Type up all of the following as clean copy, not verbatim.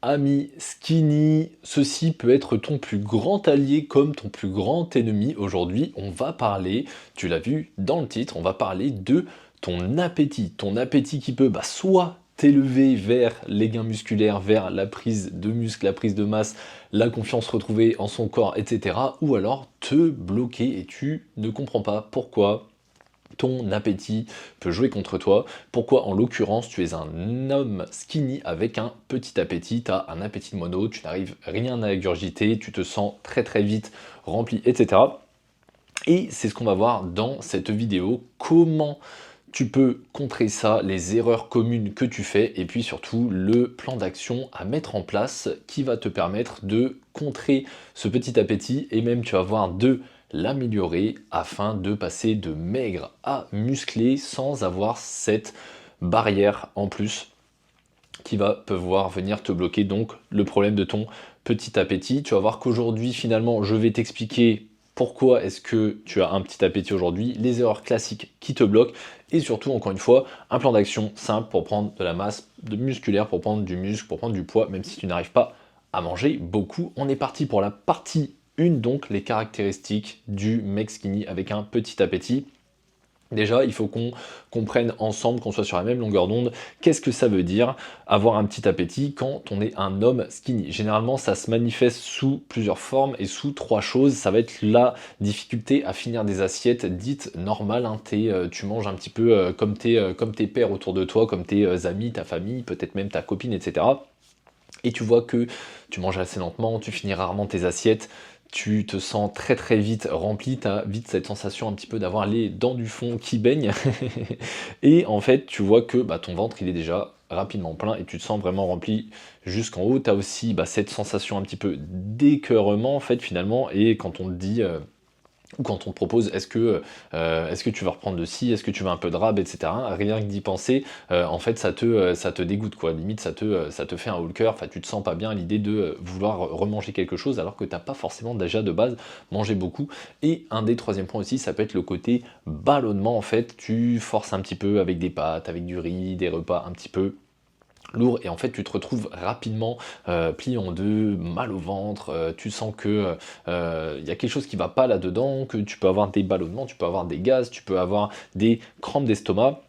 Ami skinny, ceci peut être ton plus grand allié comme ton plus grand ennemi. Aujourd'hui, on va parler, tu l'as vu dans le titre, on va parler de ton appétit. Ton appétit qui peut soit t'élever vers les gains musculaires, vers la prise de muscle, la prise de masse, la confiance retrouvée en son corps, etc. Ou alors te bloquer et tu ne comprends pas pourquoi ton appétit peut jouer contre toi. Pourquoi en l'occurrence tu es un homme skinny avec un petit appétit, tu as un appétit de mono, tu n'arrives rien à ingurgiter, tu te sens très très vite rempli, etc. Et c'est ce qu'on va voir dans cette vidéo, comment tu peux contrer ça, les erreurs communes que tu fais, et puis surtout le plan d'action à mettre en place qui va te permettre de contrer ce petit appétit, et même tu vas voir de l'améliorer afin de passer de maigre à musclé sans avoir cette barrière en plus qui va pouvoir venir te bloquer donc le problème de ton petit appétit. Tu vas voir qu'aujourd'hui finalement je vais t'expliquer pourquoi est-ce que tu as un petit appétit aujourd'hui, les erreurs classiques qui te bloquent et surtout encore une fois un plan d'action simple pour prendre de la masse musculaire, pour prendre du muscle, pour prendre du poids même si tu n'arrives pas à manger beaucoup. On est parti pour la partie 1, donc les caractéristiques du mec skinny avec un petit appétit. Déjà, il faut qu'on comprenne ensemble, qu'on soit sur la même longueur d'onde, qu'est-ce que ça veut dire avoir un petit appétit quand on est un homme skinny. Généralement, ça se manifeste sous plusieurs formes et sous 3 choses. Ça va être la difficulté à finir des assiettes dites normales. Hein. Tu manges un petit peu comme tes pairs autour de toi, comme tes amis, ta famille, peut-être même ta copine, etc. Et tu vois que tu manges assez lentement, tu finis rarement tes assiettes, tu te sens très très vite rempli, tu as vite cette sensation un petit peu d'avoir les dents du fond qui baignent. Et en fait, tu vois que ton ventre, il est déjà rapidement plein et tu te sens vraiment rempli jusqu'en haut. Tu as aussi cette sensation un petit peu d'écœurement, en fait, finalement. Et quand on te dit ou quand on te propose est-ce que tu vas reprendre de ci, est-ce que tu veux un peu de rab, etc. Rien que d'y penser, en fait ça te dégoûte quoi, limite ça te fait un haut le cœur, enfin tu te sens pas bien à l'idée de vouloir remanger quelque chose alors que t'as pas forcément déjà de base mangé beaucoup. Et un des troisième points aussi, ça peut être le côté ballonnement en fait, tu forces un petit peu avec des pâtes, avec du riz, des repas un petit peu lourd et en fait tu te retrouves rapidement plié en deux, mal au ventre, tu sens que il y a quelque chose qui va pas là-dedans, que tu peux avoir des ballonnements, tu peux avoir des gaz, tu peux avoir des crampes d'estomac.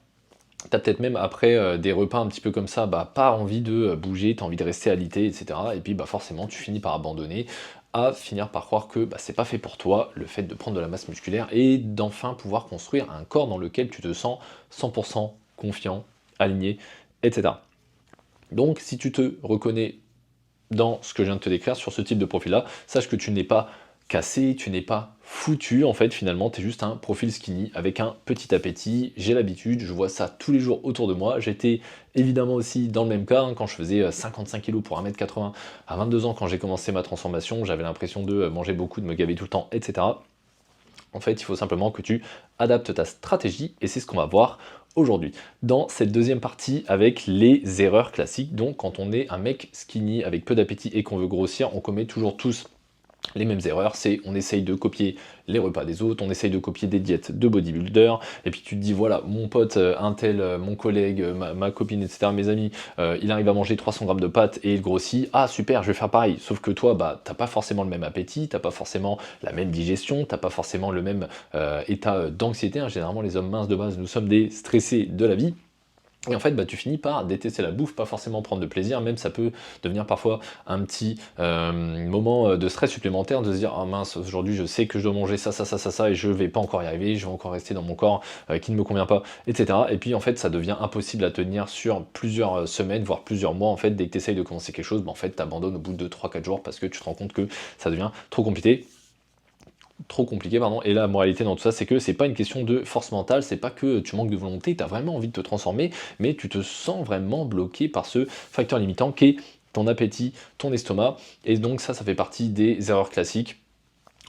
T'as peut-être même après des repas un petit peu comme ça, pas envie de bouger, t'as envie de rester alité, etc. Et puis forcément tu finis par abandonner, à finir par croire que c'est pas fait pour toi, le fait de prendre de la masse musculaire et d'enfin pouvoir construire un corps dans lequel tu te sens 100% confiant, aligné, etc. Donc si tu te reconnais dans ce que je viens de te décrire sur ce type de profil-là, sache que tu n'es pas cassé, tu n'es pas foutu, en fait finalement tu es juste un profil skinny avec un petit appétit, j'ai l'habitude, je vois ça tous les jours autour de moi, j'étais évidemment aussi dans le même cas, hein, quand je faisais 55 kg pour 1m80 à 22 ans quand j'ai commencé ma transformation, j'avais l'impression de manger beaucoup, de me gaver tout le temps, etc. En fait, il faut simplement que tu adaptes ta stratégie et c'est ce qu'on va voir aujourd'hui. Dans cette deuxième partie avec les erreurs classiques, donc quand on est un mec skinny avec peu d'appétit et qu'on veut grossir, on commet toujours tous les mêmes erreurs, c'est on essaye de copier les repas des autres, on essaye de copier des diètes de bodybuilder, et puis tu te dis voilà, mon pote, un tel, mon collègue, ma copine, etc., mes amis, il arrive à manger 300 grammes de pâtes et il grossit, ah super, je vais faire pareil, sauf que toi, t'as pas forcément le même appétit, t'as pas forcément la même digestion, t'as pas forcément le même état d'anxiété, hein. Généralement les hommes minces de base, nous sommes des stressés de la vie, et en fait, tu finis par détester la bouffe, pas forcément prendre de plaisir, même ça peut devenir parfois un petit moment de stress supplémentaire, de se dire « Ah mince, aujourd'hui je sais que je dois manger ça, ça, ça, ça, ça, et je vais pas encore y arriver, je vais encore rester dans mon corps qui ne me convient pas, etc. » Et puis en fait, ça devient impossible à tenir sur plusieurs semaines, voire plusieurs mois, en fait, dès que tu essayes de commencer quelque chose, en fait, tu abandonnes au bout de 3-4 jours parce que tu te rends compte que ça devient trop compliqué, pardon. Et la moralité dans tout ça, c'est que c'est pas une question de force mentale, c'est pas que tu manques de volonté, tu as vraiment envie de te transformer, mais tu te sens vraiment bloqué par ce facteur limitant qui est ton appétit, ton estomac, et donc ça fait partie des erreurs classiques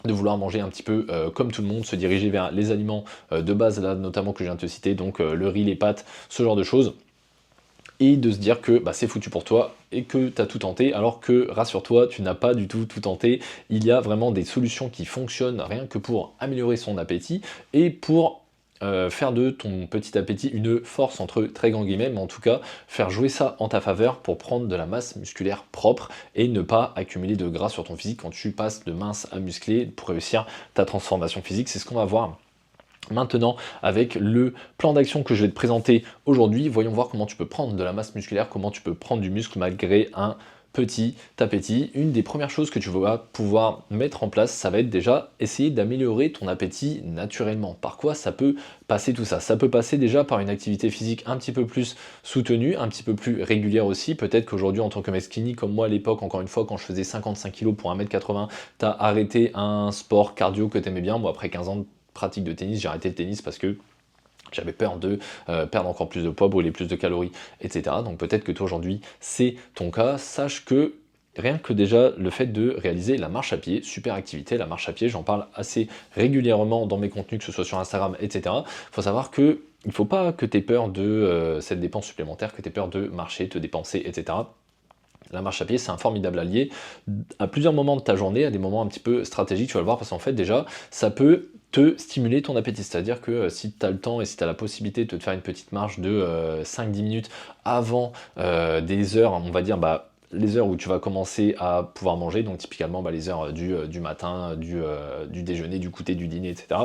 de vouloir manger un petit peu comme tout le monde, se diriger vers les aliments de base, là notamment que je viens de te citer, donc le riz, les pâtes, ce genre de choses, et de se dire que c'est foutu pour toi et que tu as tout tenté, alors que, rassure-toi, tu n'as pas du tout tenté. Il y a vraiment des solutions qui fonctionnent rien que pour améliorer son appétit et pour faire de ton petit appétit une force entre très grands guillemets, mais en tout cas faire jouer ça en ta faveur pour prendre de la masse musculaire propre et ne pas accumuler de gras sur ton physique quand tu passes de mince à musclé pour réussir ta transformation physique. C'est ce qu'on va voir maintenant avec le plan d'action que je vais te présenter aujourd'hui. Voyons voir comment tu peux prendre de la masse musculaire, comment tu peux prendre du muscle malgré un petit appétit. Une des premières choses que tu vas pouvoir mettre en place, ça va être déjà essayer d'améliorer ton appétit naturellement. Par quoi ça peut passer tout ça? Ça peut passer déjà par une activité physique un petit peu plus soutenue, un petit peu plus régulière aussi. Peut-être qu'aujourd'hui, en tant que mec skinny, comme moi à l'époque, encore une fois, quand je faisais 55 kg pour 1m80, tu as arrêté un sport cardio que tu aimais bien. Moi, après 15 ans de pratique de tennis, j'ai arrêté le tennis parce que j'avais peur de perdre encore plus de poids, brûler plus de calories, etc. Donc peut-être que toi aujourd'hui c'est ton cas. Sache que rien que déjà le fait de réaliser la marche à pied, super activité, la marche à pied, j'en parle assez régulièrement dans mes contenus, que ce soit sur Instagram, etc. Il faut savoir que il ne faut pas que tu aies peur de cette dépense supplémentaire, que tu aies peur de marcher, te dépenser, etc. La marche à pied, c'est un formidable allié à plusieurs moments de ta journée, à des moments un petit peu stratégiques, tu vas le voir, parce qu'en fait déjà, ça peut te stimuler ton appétit. C'est-à-dire que si tu as le temps et si tu as la possibilité de te faire une petite marche de 5-10 minutes avant des heures, on va dire, les heures où tu vas commencer à pouvoir manger, donc typiquement les heures du matin, du déjeuner, du goûter, du dîner, etc.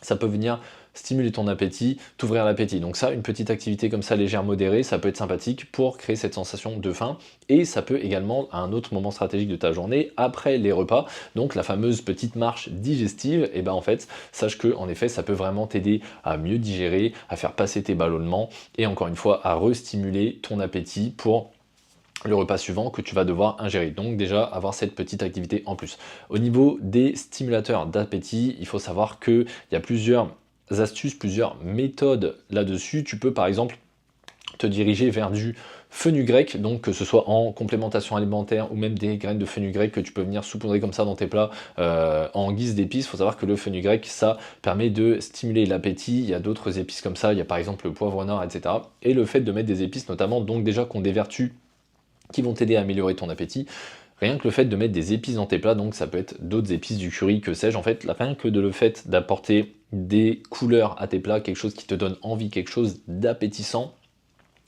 Ça peut venir stimuler ton appétit, t'ouvrir l'appétit. Donc ça, une petite activité comme ça, légère, modérée, ça peut être sympathique pour créer cette sensation de faim. Et ça peut également, à un autre moment stratégique de ta journée, après les repas, donc la fameuse petite marche digestive, et en fait, sache que en effet, ça peut vraiment t'aider à mieux digérer, à faire passer tes ballonnements, et encore une fois, à restimuler ton appétit pour le repas suivant que tu vas devoir ingérer. Donc déjà avoir cette petite activité en plus. Au niveau des stimulateurs d'appétit, il faut savoir qu'il y a plusieurs astuces, plusieurs méthodes là-dessus. Tu peux par exemple te diriger vers du fenugrec, donc que ce soit en complémentation alimentaire ou même des graines de fenugrec que tu peux venir saupoudrer comme ça dans tes plats en guise d'épices. Il faut savoir que le fenugrec, ça permet de stimuler l'appétit. Il y a d'autres épices comme ça, il y a par exemple le poivre noir, etc. Et le fait de mettre des épices notamment, donc déjà qui ont des vertus qui vont t'aider à améliorer ton appétit. Rien que le fait de mettre des épices dans tes plats, donc ça peut être d'autres épices, du curry, que sais-je, en fait, rien que de le fait d'apporter des couleurs à tes plats, quelque chose qui te donne envie, quelque chose d'appétissant,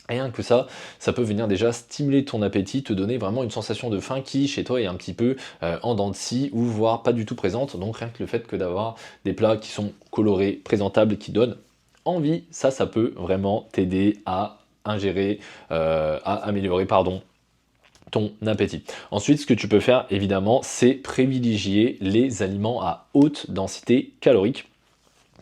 rien que ça peut venir déjà stimuler ton appétit, te donner vraiment une sensation de faim qui, chez toi, est un petit peu en dents de scie, ou voire pas du tout présente. Donc rien que le fait que d'avoir des plats qui sont colorés, présentables, qui donnent envie, ça peut vraiment t'aider à ingérer, à améliorer, ton appétit. Ensuite, ce que tu peux faire, évidemment, c'est privilégier les aliments à haute densité calorique.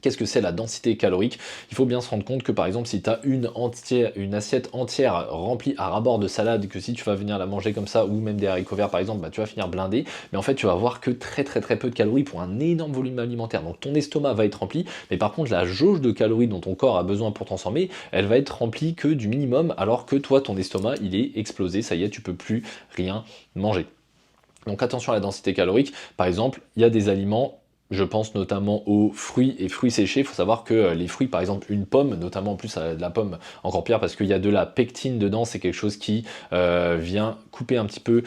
Qu'est-ce que c'est la densité calorique? Il faut bien se rendre compte que par exemple si tu as une assiette entière remplie à ras-bord de salade, que si tu vas venir la manger comme ça, ou même des haricots verts par exemple, tu vas finir blindé, mais en fait tu vas avoir que très peu de calories pour un énorme volume alimentaire. Donc ton estomac va être rempli, mais par contre la jauge de calories dont ton corps a besoin pour transformer, elle va être remplie que du minimum, alors que toi ton estomac il est explosé, ça y est, tu peux plus rien manger. Donc attention à la densité calorique. Par exemple, il y a des aliments, je pense notamment aux fruits et fruits séchés. Il faut savoir que les fruits, par exemple une pomme, notamment en plus la pomme encore pire parce qu'il y a de la pectine dedans, c'est quelque chose qui vient couper un petit peu,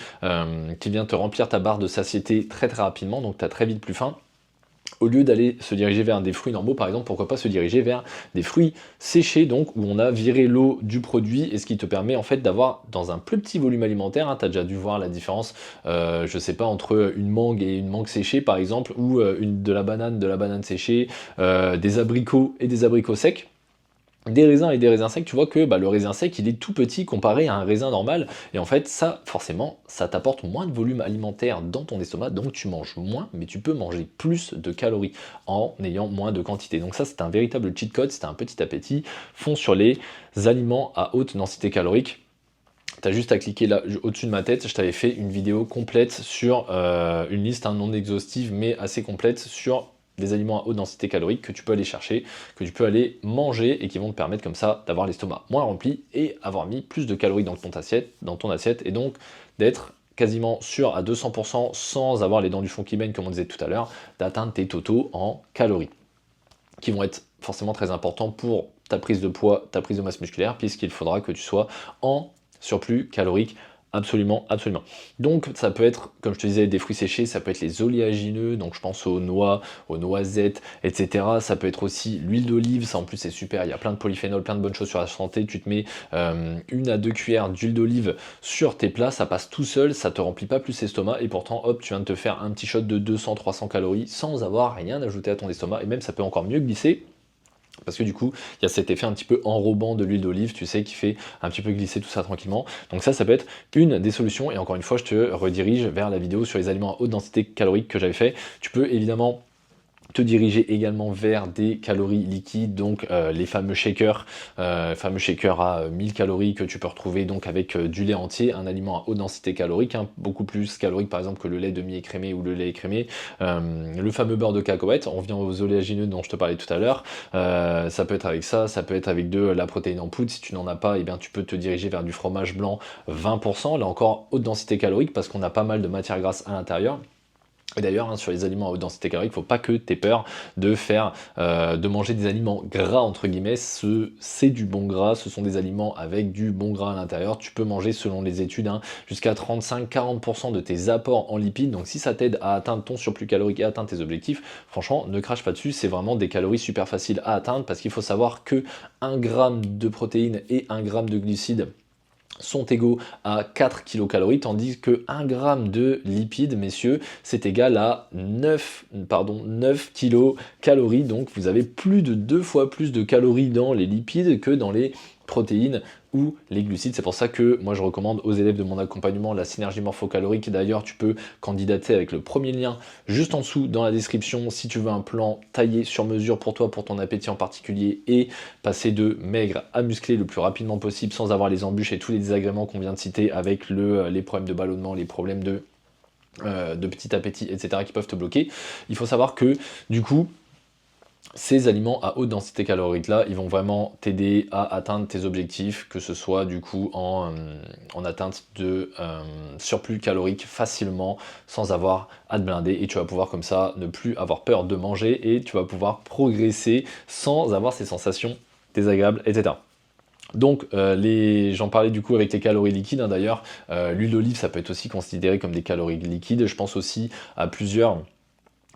qui vient te remplir ta barre de satiété très rapidement, donc tu as très vite plus faim. Au lieu d'aller se diriger vers des fruits normaux, par exemple, pourquoi pas se diriger vers des fruits séchés, donc où on a viré l'eau du produit, et ce qui te permet en fait d'avoir dans un plus petit volume alimentaire, tu as déjà dû voir la différence, je sais pas, entre une mangue et une mangue séchée par exemple, ou de la banane séchée, des abricots et des abricots secs. Des raisins et des raisins secs, tu vois que le raisin sec il est tout petit comparé à un raisin normal, et en fait ça forcément ça t'apporte moins de volume alimentaire dans ton estomac, donc tu manges moins mais tu peux manger plus de calories en ayant moins de quantité. Donc ça c'est un véritable cheat code, c'est un petit appétit. Fonce sur les aliments à haute densité calorique. T'as juste à cliquer là au-dessus de ma tête, je t'avais fait une vidéo complète sur une liste non exhaustive mais assez complète sur des aliments à haute densité calorique que tu peux aller chercher, que tu peux aller manger et qui vont te permettre comme ça d'avoir l'estomac moins rempli et avoir mis plus de calories dans ton assiette et donc d'être quasiment sûr à 200% sans avoir les dents du fond qui mènent comme on disait tout à l'heure, d'atteindre tes totaux en calories qui vont être forcément très importants pour ta prise de poids, ta prise de masse musculaire puisqu'il faudra que tu sois en surplus calorique Absolument, absolument. Donc ça peut être, comme je te disais, des fruits séchés, ça peut être les oléagineux, donc je pense aux noix, aux noisettes, etc. Ça peut être aussi l'huile d'olive, ça en plus c'est super, il y a plein de polyphénols, plein de bonnes choses sur la santé. Tu te mets 1 à 2 cuillères d'huile d'olive sur tes plats, ça passe tout seul, ça te remplit pas plus l'estomac, et pourtant hop, tu viens de te faire un petit shot de 200-300 calories sans avoir rien ajouté à ton estomac, et même ça peut encore mieux glisser. Parce que du coup, il y a cet effet un petit peu enrobant de l'huile d'olive, tu sais, qui fait un petit peu glisser tout ça tranquillement. Donc ça peut être une des solutions. Et encore une fois, je te redirige vers la vidéo sur les aliments à haute densité calorique que j'avais fait. Tu peux évidemment te diriger également vers des calories liquides, donc les fameux shakers à 1000 calories que tu peux retrouver donc avec du lait entier, un aliment à haute densité calorique, hein, beaucoup plus calorique par exemple que le lait demi-écrémé ou le lait écrémé, le fameux beurre de cacahuète. On revient aux oléagineux dont je te parlais tout à l'heure. Ça peut être avec ça peut être avec de la protéine en poudre. Si tu n'en as pas, eh bien tu peux te diriger vers du fromage blanc 20%, là encore haute densité calorique parce qu'on a pas mal de matière grasse à l'intérieur. Et d'ailleurs, hein, sur les aliments à haute densité calorique, il ne faut pas que tu aies peur de manger des aliments gras, entre guillemets. C'est du bon gras, ce sont des aliments avec du bon gras à l'intérieur. Tu peux manger, selon les études, hein, jusqu'à 35-40% de tes apports en lipides. Donc si ça t'aide à atteindre ton surplus calorique et à atteindre tes objectifs, franchement, ne crache pas dessus. C'est vraiment des calories super faciles à atteindre parce qu'il faut savoir que 1 gramme de protéines et 1 gramme de glucides sont égaux à 4 kilocalories, tandis que 1 gramme de lipides, messieurs, c'est égal à 9 kilocalories. Donc vous avez plus de 2 fois plus de calories dans les lipides que dans les protéines ou les glucides. C'est pour ça que moi je recommande aux élèves de mon accompagnement la synergie morphocalorique. D'ailleurs, tu peux candidater avec le premier lien juste en dessous dans la description si tu veux un plan taillé sur mesure pour toi, pour ton appétit en particulier, et passer de maigre à musclé le plus rapidement possible sans avoir les embûches et tous les désagréments qu'on vient de citer avec les problèmes de ballonnement, les problèmes de petit appétit, etc. qui peuvent te bloquer. Il faut savoir que du coup, ces aliments à haute densité calorique là, ils vont vraiment t'aider à atteindre tes objectifs, que ce soit du coup en atteinte de surplus calorique facilement, sans avoir à te blinder, et tu vas pouvoir comme ça ne plus avoir peur de manger et tu vas pouvoir progresser sans avoir ces sensations désagréables, etc. Donc j'en parlais du coup avec les calories liquides, hein, d'ailleurs, l'huile d'olive ça peut être aussi considéré comme des calories liquides. Je pense aussi à plusieurs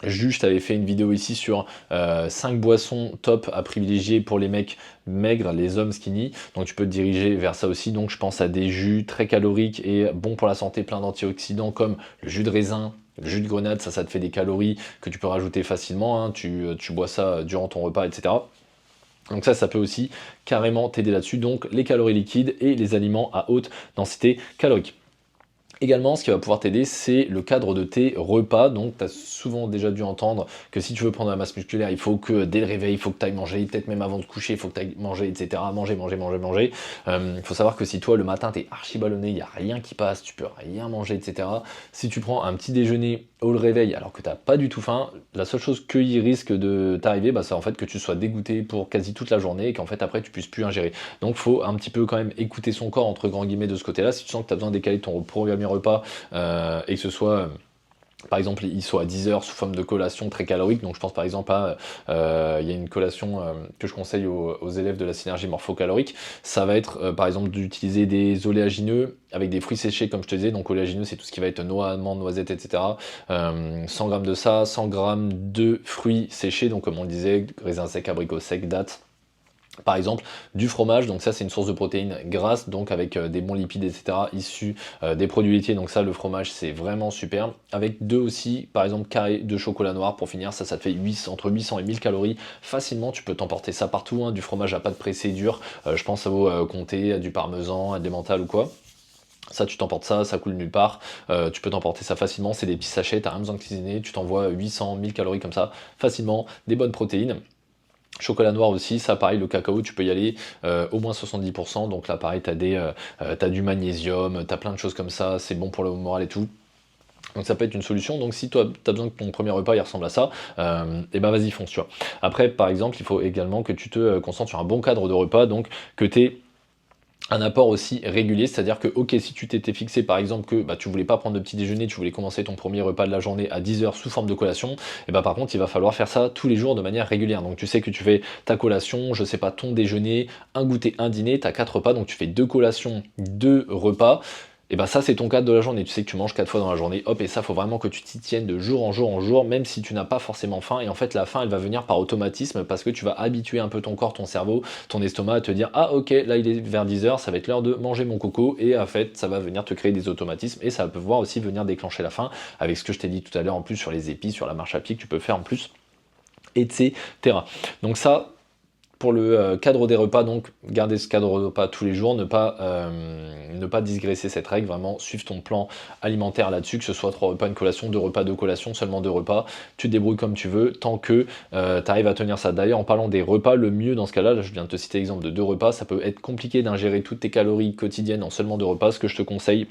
jus. Je t'avais fait une vidéo ici sur 5 boissons top à privilégier pour les mecs maigres, les hommes skinny. Donc tu peux te diriger vers ça aussi. Donc je pense à des jus très caloriques et bons pour la santé, plein d'antioxydants comme le jus de raisin, le jus de grenade. Ça te fait des calories que tu peux rajouter facilement, hein. Tu bois ça durant ton repas, etc. Donc ça peut aussi carrément t'aider là-dessus. Donc les calories liquides et les aliments à haute densité calorique. Également, ce qui va pouvoir t'aider, c'est le cadre de tes repas. Donc, tu as souvent déjà dû entendre que si tu veux prendre la masse musculaire, il faut que dès le réveil, il faut que tu ailles manger, peut-être même avant de coucher, il faut que tu ailles manger, etc. Manger. Il faut savoir que si toi, le matin, tu es archi ballonné, il n'y a rien qui passe, tu peux rien manger, etc. Si tu prends un petit déjeuner au réveil alors que tu n'as pas du tout faim, la seule chose qui risque de t'arriver, c'est en fait que tu sois dégoûté pour quasi toute la journée et qu'en fait après tu puisses plus ingérer. Donc il faut un petit peu quand même écouter son corps entre grands guillemets de ce côté-là. Si tu sens que tu as besoin de décaler ton premier repas et que ce soit par exemple, il soit à 10 heures sous forme de collation très calorique. Donc je pense par exemple à, il y a une collation que je conseille aux élèves de la synergie morphocalorique. Ça va être par exemple d'utiliser des oléagineux avec des fruits séchés comme je te disais. Donc oléagineux c'est tout ce qui va être noix, amandes, noisettes, etc. 100 g de ça, 100 g de fruits séchés. Donc comme on le disait, raisins secs, abricots secs, dattes. Par exemple, du fromage, donc ça c'est une source de protéines grasses, donc avec des bons lipides, etc. issus des produits laitiers, donc ça le fromage c'est vraiment super. Avec deux aussi, par exemple, carré de chocolat noir pour finir, ça te fait entre 800 et 1000 calories facilement. Tu peux t'emporter ça partout, hein, du fromage à pâte pressée dur, je pense à vos comtés, à du parmesan, à des mentales ou quoi. Ça, tu t'emportes ça coule nulle part, tu peux t'emporter ça facilement, c'est des petits sachets, t'as rien besoin de cuisiner, tu t'envoies 800, 1000 calories comme ça, facilement, des bonnes protéines. Chocolat noir aussi, ça pareil, le cacao, tu peux y aller au moins 70%, donc là pareil, t'as du magnésium, t'as plein de choses comme ça, c'est bon pour le moral et tout. Donc ça peut être une solution. Donc si toi tu as besoin que ton premier repas il ressemble à ça, et ben vas-y fonce, tu vois. Après par exemple, il faut également que tu te concentres sur un bon cadre de repas, donc que tu aies un apport aussi régulier, c'est-à-dire que ok, si tu t'étais fixé par exemple que tu voulais pas prendre de petit déjeuner, tu voulais commencer ton premier repas de la journée à 10 heures sous forme de collation, et par contre il va falloir faire ça tous les jours de manière régulière. Donc tu sais que tu fais ta collation, je sais pas, ton déjeuner, un goûter, un dîner, tu as 4 repas, donc tu fais 2 collations, 2 repas. et ben ça c'est ton cadre de la journée, tu sais que tu manges 4 fois dans la journée, hop, et ça faut vraiment que tu t'y tiennes de jour en jour en jour, même si tu n'as pas forcément faim, et en fait la faim elle va venir par automatisme, parce que tu vas habituer un peu ton corps, ton cerveau, ton estomac à te dire, ah ok, là il est vers 10 h, ça va être l'heure de manger mon coco, et en fait ça va venir te créer des automatismes, et ça va pouvoir aussi venir déclencher la faim, avec ce que je t'ai dit tout à l'heure en plus sur les épis, sur la marche à pied que tu peux faire en plus, etc. Donc ça, pour le cadre des repas, donc garder ce cadre de repas tous les jours, ne pas digresser cette règle, vraiment suivre ton plan alimentaire là-dessus, que ce soit 3 repas, une collation, 2 repas, 2 collations, seulement 2 repas, tu te débrouilles comme tu veux, tant que tu arrives à tenir ça. D'ailleurs, en parlant des repas, le mieux dans ce cas-là, là, je viens de te citer l'exemple de 2 repas, ça peut être compliqué d'ingérer toutes tes calories quotidiennes en seulement 2 repas, ce que je te conseille,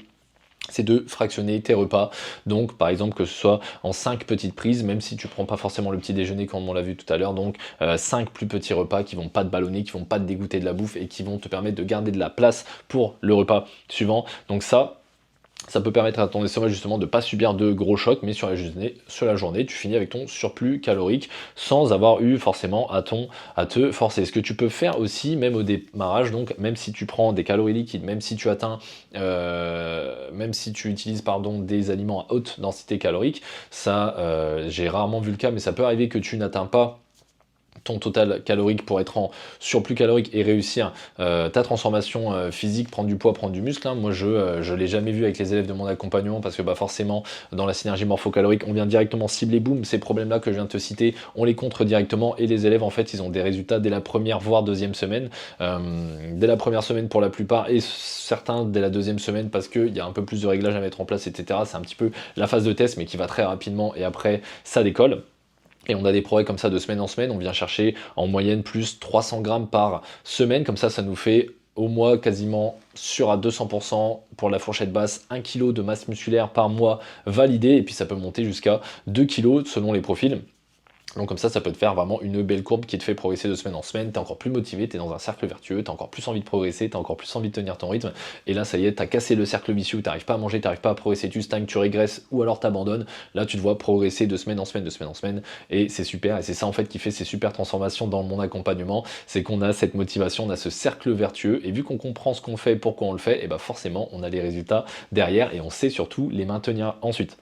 c'est de fractionner tes repas, donc par exemple que ce soit en 5 petites prises, même si tu prends pas forcément le petit déjeuner comme on l'a vu tout à l'heure, donc 5 plus petits repas qui vont pas te ballonner, qui vont pas te dégoûter de la bouffe et qui vont te permettre de garder de la place pour le repas suivant. Donc ça peut permettre à ton estomac justement de ne pas subir de gros chocs, mais sur la journée, tu finis avec ton surplus calorique sans avoir eu forcément à te forcer. Ce que tu peux faire aussi, même au démarrage, donc même si tu prends des calories liquides, même si tu même si tu utilises des aliments à haute densité calorique, ça, j'ai rarement vu le cas, mais ça peut arriver que tu n'atteins pas ton total calorique pour être en surplus calorique et réussir ta transformation physique, prendre du poids, prendre du muscle. Hein. Moi, je l'ai jamais vu avec les élèves de mon accompagnement parce que forcément, dans la synergie morphocalorique, on vient directement cibler, boum, ces problèmes-là que je viens de te citer, on les contre directement et les élèves, en fait, ils ont des résultats dès la première, voire deuxième semaine. Dès la première semaine pour la plupart et certains dès la deuxième semaine parce qu'il y a un peu plus de réglages à mettre en place, etc. C'est un petit peu la phase de test, mais qui va très rapidement et après, ça décolle. Et on a des progrès comme ça de semaine en semaine, on vient chercher en moyenne plus 300 grammes par semaine, comme ça nous fait au mois quasiment sûr à 200% pour la fourchette basse, 1 kg de masse musculaire par mois validé, et puis ça peut monter jusqu'à 2 kg selon les profils. Donc comme ça peut te faire vraiment une belle courbe qui te fait progresser de semaine en semaine, t'es encore plus motivé, t'es dans un cercle vertueux, t'as encore plus envie de progresser, t'as encore plus envie de tenir ton rythme, et là ça y est, t'as cassé le cercle vicieux où t'arrives pas à manger, t'arrives pas à progresser, tu stagnes, tu régresses, ou alors t'abandonnes, là tu te vois progresser de semaine en semaine, de semaine en semaine, et c'est super, et c'est ça en fait qui fait ces super transformations dans mon accompagnement, c'est qu'on a cette motivation, on a ce cercle vertueux, et vu qu'on comprend ce qu'on fait, pourquoi on le fait, et forcément on a les résultats derrière, et on sait surtout les maintenir ensuite.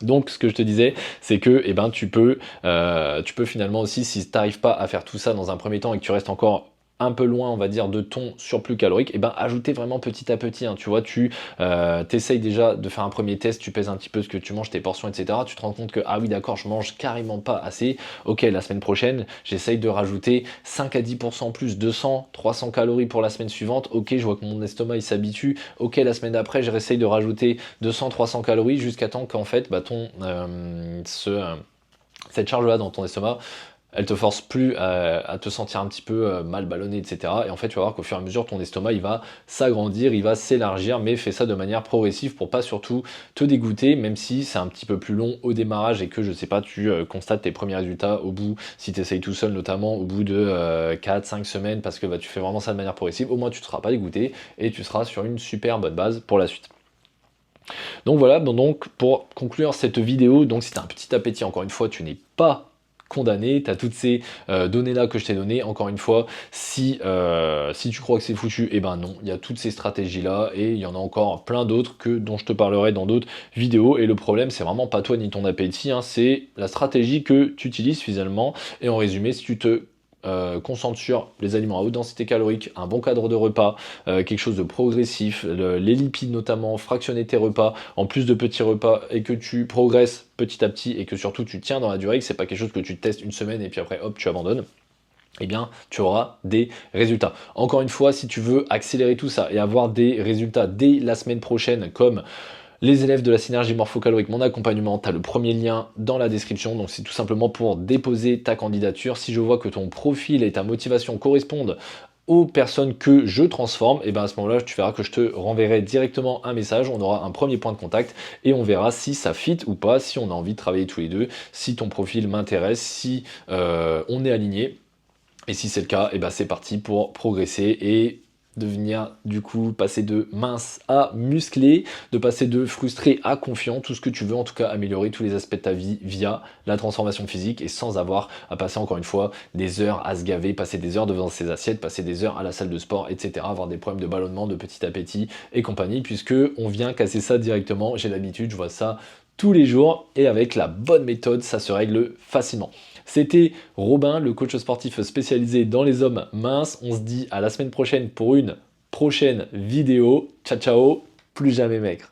Donc ce que je te disais, c'est que tu peux finalement aussi, si tu n'arrives pas à faire tout ça dans un premier temps et que tu restes encore un peu loin, on va dire, de ton surplus calorique, ajouter vraiment petit à petit, hein, tu vois, tu t'essayes déjà de faire un premier test, tu pèses un petit peu ce que tu manges, tes portions, etc. Tu te rends compte que, ah oui, d'accord, je mange carrément pas assez, ok, la semaine prochaine, j'essaye de rajouter 5 à 10% plus, 200, 300 calories pour la semaine suivante, ok, je vois que mon estomac, il s'habitue, ok, la semaine d'après, j'essaye de rajouter 200, 300 calories, jusqu'à temps qu'en fait, cette charge-là dans ton estomac, elle te force plus à te sentir un petit peu mal ballonné, etc. Et en fait, tu vas voir qu'au fur et à mesure, ton estomac, il va s'agrandir, il va s'élargir, mais fais ça de manière progressive pour pas surtout te dégoûter, même si c'est un petit peu plus long au démarrage et que, je sais pas, tu constates tes premiers résultats au bout, si tu essayes tout seul notamment, au bout de 4-5 semaines, parce que tu fais vraiment ça de manière progressive, au moins tu ne seras pas dégoûté et tu seras sur une super bonne base pour la suite. Donc voilà, donc pour conclure cette vidéo, donc si tu as un petit appétit, encore une fois, tu n'es pas condamné, tu as toutes ces données là que je t'ai données, encore une fois, si tu crois que c'est foutu, non, il y a toutes ces stratégies là et il y en a encore plein d'autres dont je te parlerai dans d'autres vidéos, et le problème c'est vraiment pas toi ni ton appétit, hein, c'est la stratégie que tu utilises finalement. Et en résumé, si tu te concentre sur les aliments à haute densité calorique, un bon cadre de repas, quelque chose de progressif, les lipides notamment, fractionner tes repas en plus de petits repas, et que tu progresses petit à petit et que surtout tu tiens dans la durée, que c'est pas quelque chose que tu testes une semaine et puis après hop tu abandonnes, tu auras des résultats. Encore une fois, si tu veux accélérer tout ça et avoir des résultats dès la semaine prochaine, comme les élèves de la synergie morphocalorique, mon accompagnement, tu as le premier lien dans la description, donc c'est tout simplement pour déposer ta candidature. Si je vois que ton profil et ta motivation correspondent aux personnes que je transforme, à ce moment-là, tu verras que je te renverrai directement un message, on aura un premier point de contact et on verra si ça fit ou pas, si on a envie de travailler tous les deux, si ton profil m'intéresse, si on est aligné. Et si c'est le cas, c'est parti pour progresser et de venir du coup passer de mince à musclé, de passer de frustré à confiant, tout ce que tu veux, en tout cas améliorer tous les aspects de ta vie via la transformation physique et sans avoir à passer encore une fois des heures à se gaver, passer des heures devant ses assiettes, passer des heures à la salle de sport, etc. Avoir des problèmes de ballonnement, de petit appétit et compagnie, puisque on vient casser ça directement. J'ai l'habitude, je vois ça tous les jours et avec la bonne méthode, ça se règle facilement. C'était Robin, le coach sportif spécialisé dans les hommes minces. On se dit à la semaine prochaine pour une prochaine vidéo. Ciao, ciao, plus jamais maigre.